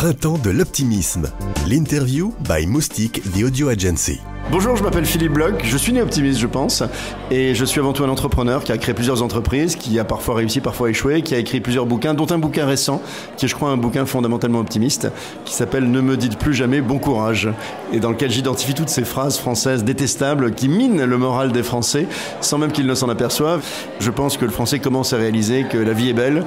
Printemps de l'optimisme. L'interview by Moustique, the audio agency. Bonjour, je m'appelle Philippe Bloch, je suis né optimiste je pense, et je suis avant tout un entrepreneur qui a créé plusieurs entreprises, qui a parfois réussi, parfois échoué, qui a écrit plusieurs bouquins, dont un bouquin récent, qui est je crois un bouquin fondamentalement optimiste, qui s'appelle « Ne me dites plus jamais bon courage », et dans lequel j'identifie toutes ces phrases françaises détestables qui minent le moral des Français, sans même qu'ils ne s'en aperçoivent. Je pense que le Français commence à réaliser que la vie est belle,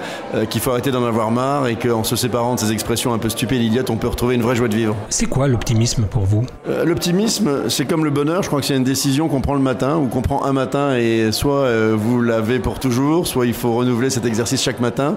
qu'il faut arrêter d'en avoir marre, et qu'en se séparant de ces expressions un peu stupides et idiotes, on peut retrouver une vraie joie de vivre. C'est quoi l'optimisme pour vous ? L'optimisme, c'est comme le bonheur, je crois que c'est une décision qu'on prend le matin ou qu'on prend un matin et soit vous l'avez pour toujours, soit il faut renouveler cet exercice chaque matin.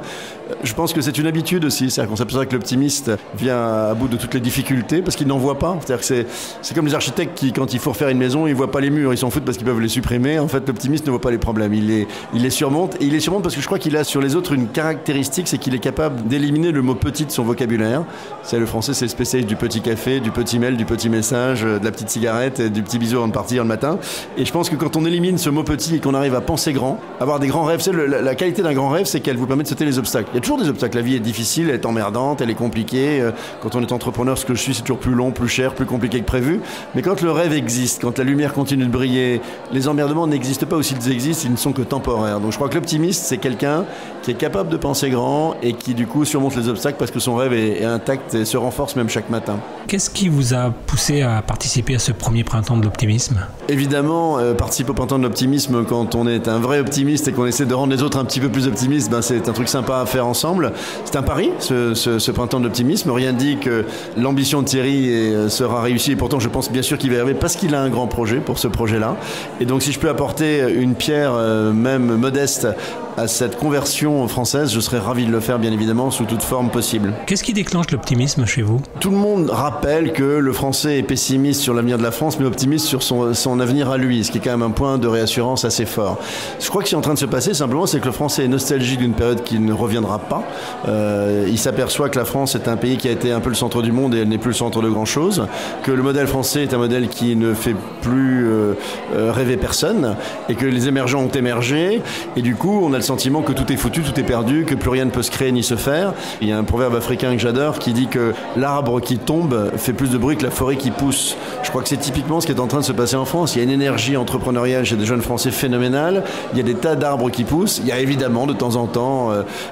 Je pense que c'est une habitude aussi, c'est-à-dire qu'on s'aperçoit que l'optimiste vient à bout de toutes les difficultés parce qu'il n'en voit pas. C'est-à-dire que c'est comme les architectes qui, quand il faut refaire une maison, ils ne voient pas les murs, ils s'en foutent parce qu'ils peuvent les supprimer. En fait, l'optimiste ne voit pas les problèmes, il les surmonte. Et il les surmonte parce que je crois qu'il a sur les autres une caractéristique, c'est qu'il est capable d'éliminer le mot petit de son vocabulaire. Le français, c'est le spécialiste du petit café, du petit mail, du petit message, de la petite cigarette, et du petit bisou avant de partir le matin. Et je pense que quand on élimine ce mot petit et qu'on arrive à penser grand, avoir des grands rêves, la qualité d'un grand rêve, c'est qu'elle vous permet de sauter les obstacles. Il y a toujours des obstacles, la vie est difficile, elle est emmerdante, elle est compliquée. Quand on est entrepreneur, ce que je suis, c'est toujours plus long, plus cher, plus compliqué que prévu. Mais quand le rêve existe, quand la lumière continue de briller, les emmerdements n'existent pas, ou s'ils existent, ils ne sont que temporaires. Donc je crois que l'optimiste, c'est quelqu'un qui est capable de penser grand et qui du coup surmonte les obstacles parce que son rêve est intact et se renforce même chaque matin. Qu'est-ce qui vous a poussé à participer à ce premier printemps de l'optimisme ? Évidemment, participer au printemps de l'optimisme quand on est un vrai optimiste et qu'on essaie de rendre les autres un petit peu plus optimistes, c'est un truc sympa à faire ensemble. C'est un pari, ce printemps de l'optimisme. Rien dit que l'ambition de Thierry sera réussie et pourtant je pense bien sûr qu'il va y arriver parce qu'il a un grand projet pour ce projet-là. Et donc si je peux apporter une pierre, même modeste, à cette conversion française, je serais ravi de le faire bien évidemment sous toute forme possible. Qu'est-ce qui déclenche l'optimisme chez vous ? Tout le monde rappelle que le Français est pessimiste sur l'avenir de la France mais optimiste sur son avenir à lui, ce qui est quand même un point de réassurance assez fort. Je crois que ce qui est en train de se passer simplement, c'est que le Français est nostalgique d'une période qui ne reviendra pas. Il s'aperçoit que la France est un pays qui a été un peu le centre du monde et elle n'est plus le centre de grand-chose, que le modèle français est un modèle qui ne fait plus rêver personne et que les émergents ont émergé et du coup on a le sentiment que tout est foutu, tout est perdu, que plus rien ne peut se créer ni se faire. Il y a un proverbe africain que j'adore qui dit que l'arbre qui tombe fait plus de bruit que la forêt qui pousse. Je crois que c'est typiquement ce qui est en train de se passer en France. Il y a une énergie entrepreneuriale chez des jeunes Français phénoménale. Il y a des tas d'arbres qui poussent. Il y a évidemment de temps en temps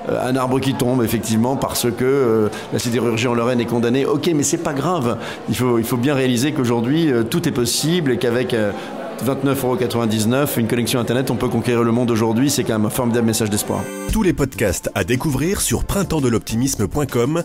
un arbre qui tombe, effectivement, parce que la sidérurgie en Lorraine est condamnée. Ok, mais c'est pas grave. Il faut bien réaliser qu'aujourd'hui, tout est possible et qu'avec 29,99 €, une connexion Internet, on peut conquérir le monde aujourd'hui. C'est quand même un formidable message d'espoir. Tous les podcasts à découvrir sur printempsdeloptimisme.com